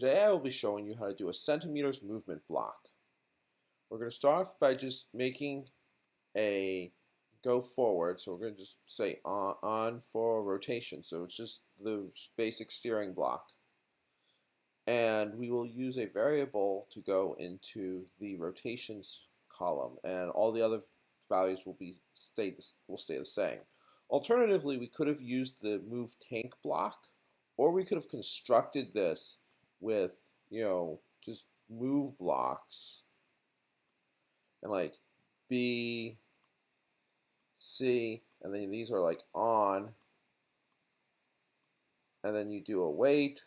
Today I will be showing you how to do a centimeters movement block. We're going to start off by just making a go forward. So we're going to just say on for rotation. So it's just the basic steering block. And we will use a variable to go into the rotations column, and all the other values will stay the same. Alternatively, we could have used the move tank block, or we could have constructed this with, just move blocks and like B, C, and then these are like on, and then you do a wait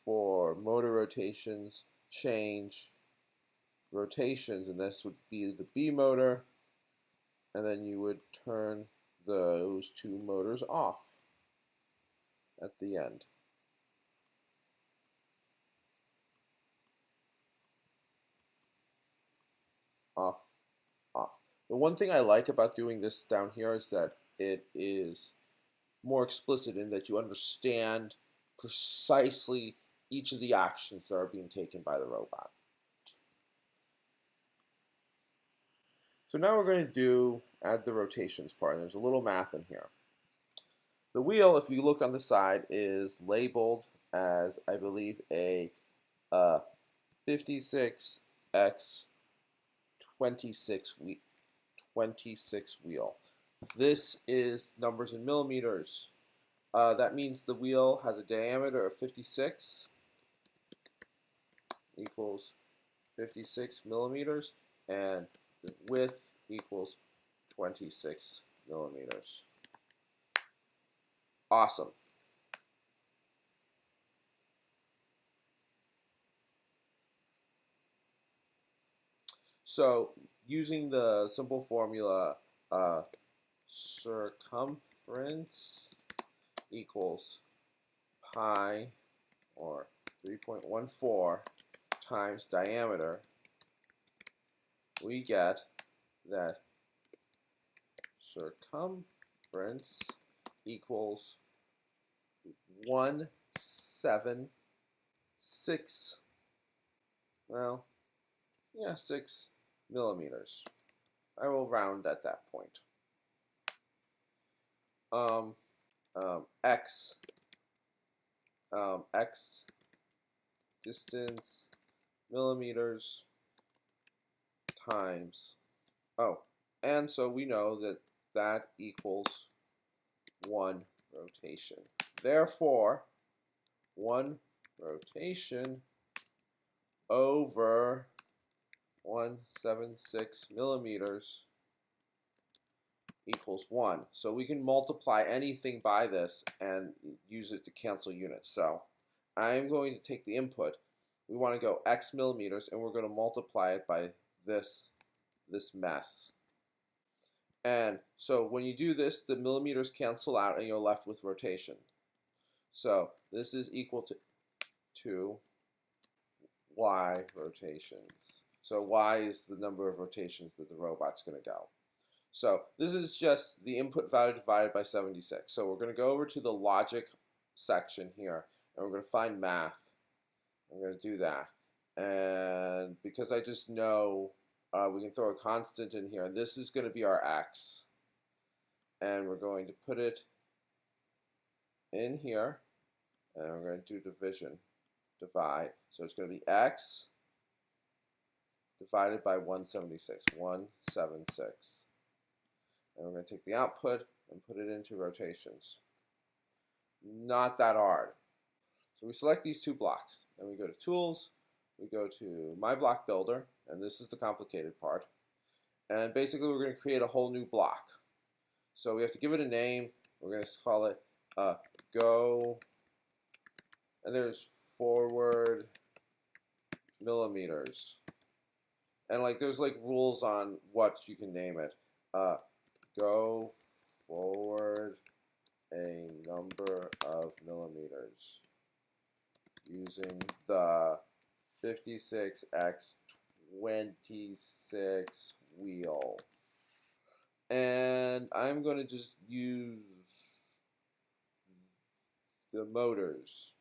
for motor rotations, change rotations, and this would be the B motor, and then you would turn those two motors off at the end. Off, off. The one thing I like about doing this down here is that it is more explicit in that you understand precisely each of the actions that are being taken by the robot. So now we're going to add the rotations part, and there's a little math in here. The wheel, if you look on the side, is labeled as, I believe, a 56x 26 wheel. This is numbers in millimeters. That means the wheel has a diameter of 56 equals 56 millimeters, and the width equals 26 millimeters. Awesome. So using the simple formula, circumference equals pi, or 3.14 times diameter, we get that circumference equals 176, 6 millimeters. I will round at that point. X distance millimeters times, and so we know that that equals 1 rotation. Therefore, 1 rotation over 176 millimeters equals 1. So we can multiply anything by this and use it to cancel units. So I'm going to take the input. We want to go x millimeters, and we're going to multiply it by this mess. And so when you do this, the millimeters cancel out, and you're left with rotation. So this is equal to y rotations. So y is the number of rotations that the robot's going to go. So this is just the input value divided by 76. So we're going to go over to the logic section here, and we're going to find math. I'm going to do that. And because I just know we can throw a constant in here, and this is going to be our x. And we're going to put it in here, and we're going to do divide. So it's going to be x divided by 176, 176. And we're going to take the output and put it into rotations. Not that hard. So we select these two blocks, and we go to Tools, we go to My Block Builder, and this is the complicated part. And basically we're going to create a whole new block. So we have to give it a name. We're going to call it Go, and there's forward millimeters. And there's rules on what you can name it. Go forward a number of millimeters using the 56x26 wheel. And I'm going to just use the motors,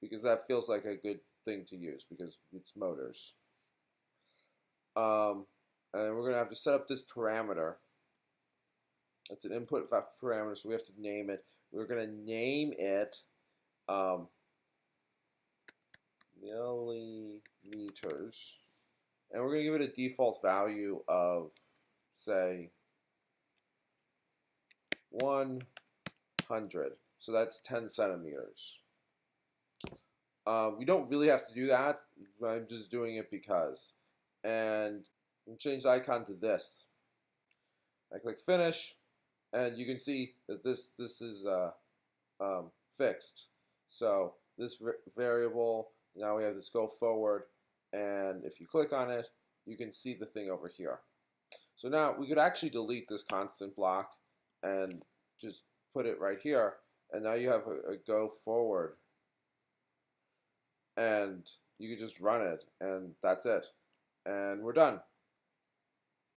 because that feels like a good thing to use because it's motors. And we're going to have to set up this parameter. It's an input parameter, so we have to name it. We're going to name it millimeters, and we're going to give it a default value of, say, 100. So that's 10 centimeters. We don't really have to do that. I'm just doing it because. And we'll change the icon to this. I click finish, and you can see that this is fixed. So this variable, now we have this go forward, and if you click on it, you can see the thing over here. So now we could actually delete this constant block and just put it right here, and now you have a go forward, and you can just run it, and that's it, and we're done.